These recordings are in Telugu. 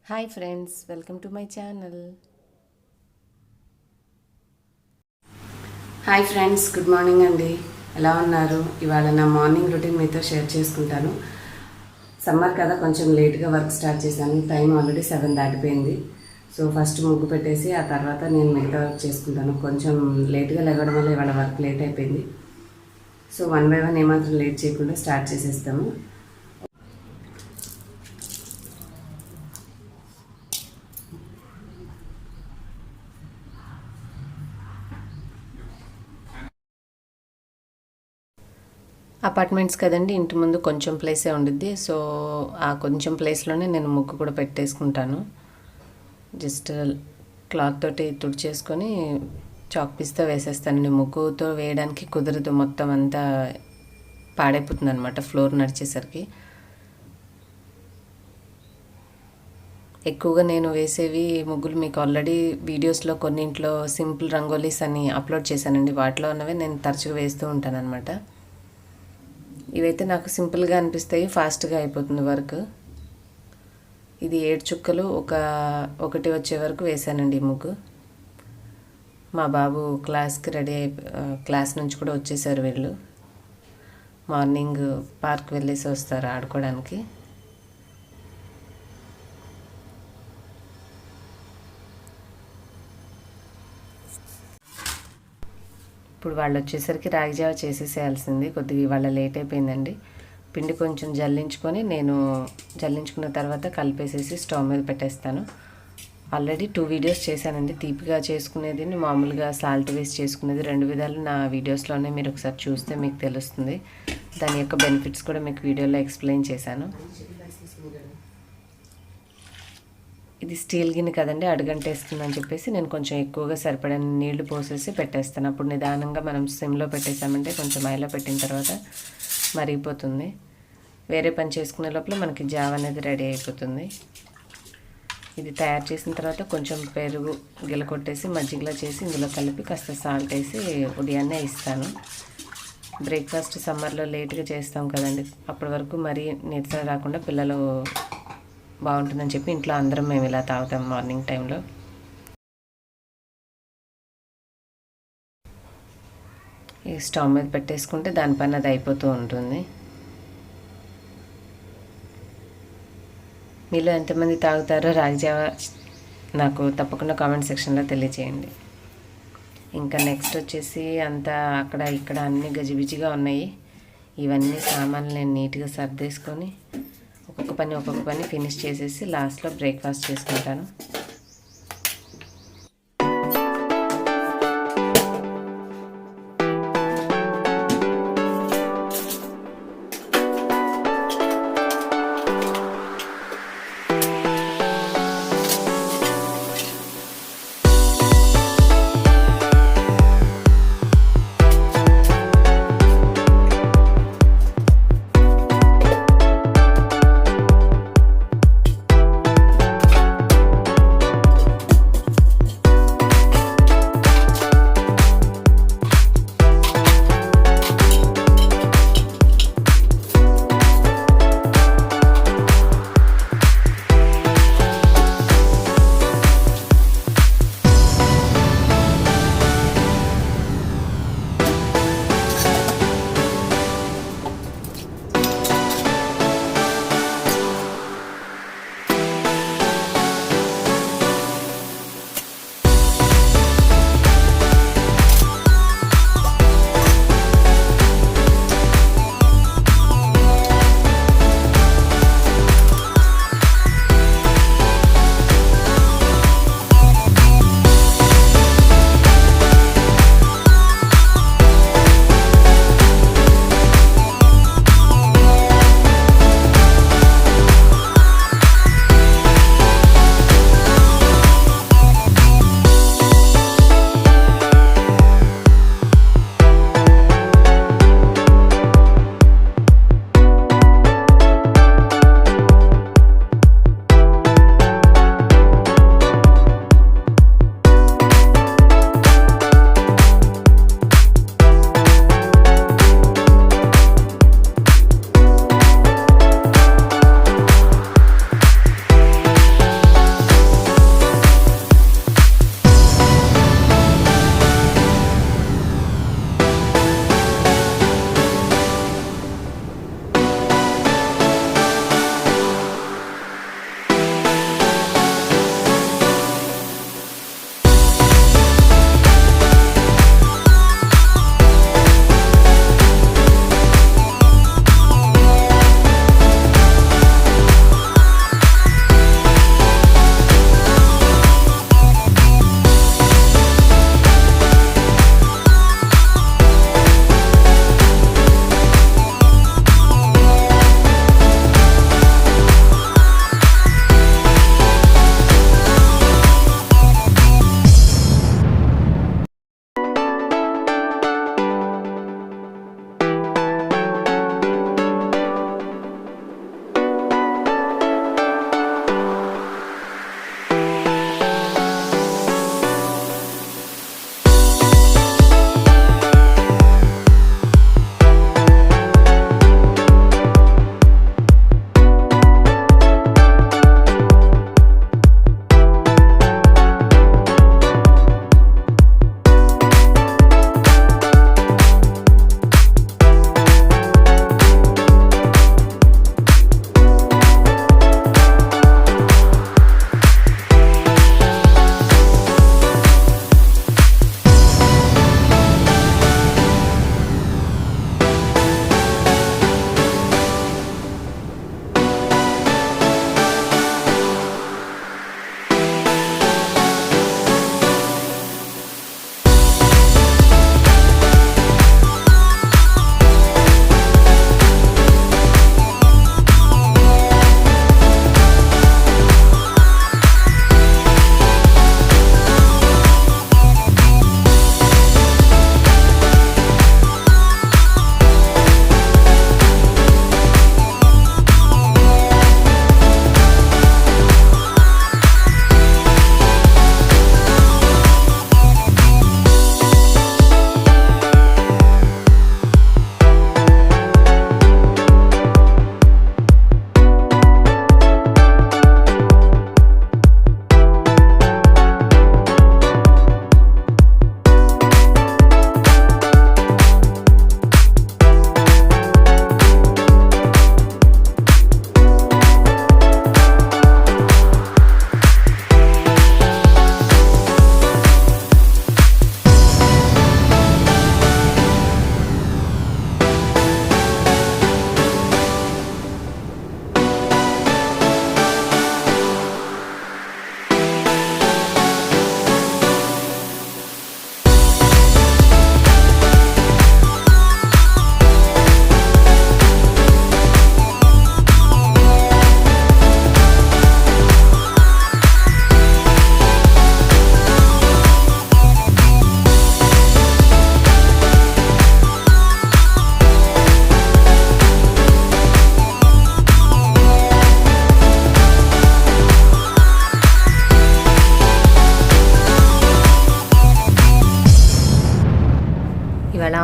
Hi friends, welcome to my channel. Hi friends, good morning అండి. ఎలా ఉన్నారు? ఇవాళ నా మార్నింగ్ రొటీన్ మీతో షేర్ చేసుకుంటాను. సమ్మర్ కదా, కొంచెం లేట్గా వర్క్ స్టార్ట్ చేశాను. టైం ఆల్రెడీ 7 దాటిపోయింది. సో ఫస్ట్ ముగ్గు పెట్టేసి ఆ తర్వాత నేను మిగతా వర్క్ చేసుకుంటాను. కొంచెం లేట్గా లేవడం వల్ల ఇవాళ వర్క్ లేట్ అయిపోయింది. సో 1 by 1 ఏమాత్రం లేట్ చేయకుండా స్టార్ట్ చేసేస్తాము. అపార్ట్మెంట్స్ కదండి, ఇంటి ముందు కొంచెం ప్లేసే ఉండిద్ది. సో ఆ కొంచెం ప్లేస్లోనే నేను ముగ్గు కూడా పెట్టేసుకుంటాను. జస్ట్ క్లాత్ తోటి తుడిచేసుకొని చాక్ పీస్తో వేసేస్తానండి. ముగ్గుతో వేయడానికి కుదరదు, మొత్తం అంతా పాడైపోతుంది అనమాట ఫ్లోర్ నడిచేసరికి. ఎక్కువగా నేను వేసేవి ముగ్గులు మీకు ఆల్రెడీ వీడియోస్లో కొన్నింట్లో సింపుల్ రంగోలీస్ అని అప్లోడ్ చేశానండి. వాటిలో ఉన్నవే నేను తరచుగా వేస్తూ ఉంటాను అనమాట. ఇవైతే నాకు సింపుల్గా అనిపిస్తాయి, ఫాస్ట్గా అయిపోతుంది వర్క్. ఇది 7 చుక్కలు ఒకటి వచ్చే వరకు వేసానండి ఈ ముగ్గు. మా బాబు క్లాస్ నుంచి కూడా వచ్చేసారు వీళ్ళు. మార్నింగ్ పార్క్ వెళ్ళేసి వస్తారు ఆడుకోవడానికి. ఇప్పుడు వాళ్ళు వచ్చేసరికి రాగి జావ చేసేసేయాల్సింది. కొద్దిగా ఇవాళ లేట్ అయిపోయిందండి. పిండి కొంచెం జల్లించుకున్న తర్వాత కలిపేసేసి స్టవ్ మీద పెట్టేస్తాను. ఆల్రెడీ 2 వీడియోస్ చేశానండి. తీపిగా చేసుకునేది, మామూలుగా సాల్ట్ వేసి చేసుకునేది, 2 విధాలు నా వీడియోస్లోనే మీరు ఒకసారి చూస్తే మీకు తెలుస్తుంది. దాని యొక్క బెనిఫిట్స్ కూడా మీకు వీడియోలో ఎక్స్ప్లెయిన్ చేశాను. ఇది స్టీల్ గిన్నె కదండి, అడుగంటేస్తుందని చెప్పేసి నేను కొంచెం ఎక్కువగా సరిపడని నీళ్లు పోసేసి పెట్టేస్తాను. అప్పుడు నిదానంగా మనం సిమ్లో పెట్టేసామంటే కొంచెం ఆయిల్లో పెట్టిన తర్వాత మరిగిపోతుంది. వేరే పని చేసుకునే లోపల మనకి జావ అనేది రెడీ అయిపోతుంది. ఇది తయారు చేసిన తర్వాత కొంచెం పెరుగు గిలకొట్టేసి మజ్జిగలా చేసి ఇందులో కలిపి కాస్త సాల్ట్ వేసి ఉదయాన్నే ఇస్తాను. బ్రేక్ఫాస్ట్ సమ్మర్లో లేట్గా చేస్తాం కదండి, అప్పటి వరకు మరీ నీరసం రాకుండా పిల్లలు బాగుంటుందని చెప్పి ఇంట్లో అందరం మేము ఇలా తాగుతాం మార్నింగ్ టైంలో. ఈ స్టవ్ మీద పెట్టేసుకుంటే దానిపైన అది అయిపోతూ ఉంటుంది. మీలో ఎంతమంది తాగుతారో రాగి జావ నాకు తప్పకుండా కామెంట్ సెక్షన్లో తెలియజేయండి. ఇంకా నెక్స్ట్ వచ్చేసి అంతా అక్కడ ఇక్కడ అన్నీ గజిబిజిగా ఉన్నాయి. ఇవన్నీ సామాన్లు నేను నీట్గా సర్దేసుకొని ఒక్కొక్క పని ఫినిష్ చేసేసి లాస్ట్లో బ్రేక్ఫాస్ట్ చేసుకుంటాను.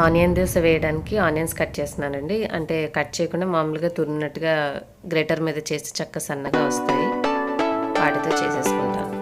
ఆనియన్ దోశ వేయడానికి ఆనియన్స్ కట్ చేస్తున్నానండి. అంటే కట్ చేయకుండా మామూలుగా తురిమినట్టుగా గ్రేటర్ మీద చేసి చక్క సన్నగా వస్తాయి, వాటితో చేసేసుకుంటాను.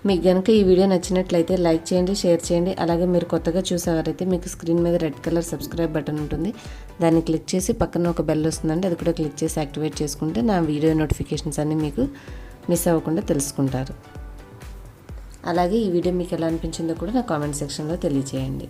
మీకు కనుక ఈ వీడియో నచ్చినట్లయితే లైక్ చేయండి, షేర్ చేయండి. అలాగే మీరు కొత్తగా చూసేవారైతే మీకు స్క్రీన్ మీద రెడ్ కలర్ సబ్స్క్రైబ్ బటన్ ఉంటుంది, దాన్ని క్లిక్ చేసి పక్కన ఒక బెల్ వస్తుందండి, అది కూడా క్లిక్ చేసి యాక్టివేట్ చేసుకుంటే నా వీడియో నోటిఫికేషన్స్ అన్నీ మీకు మిస్ అవ్వకుండా తెలుసుకుంటారు. అలాగే ఈ వీడియో మీకు ఎలా అనిపించిందో కూడా నా కామెంట్ సెక్షన్లో తెలియజేయండి.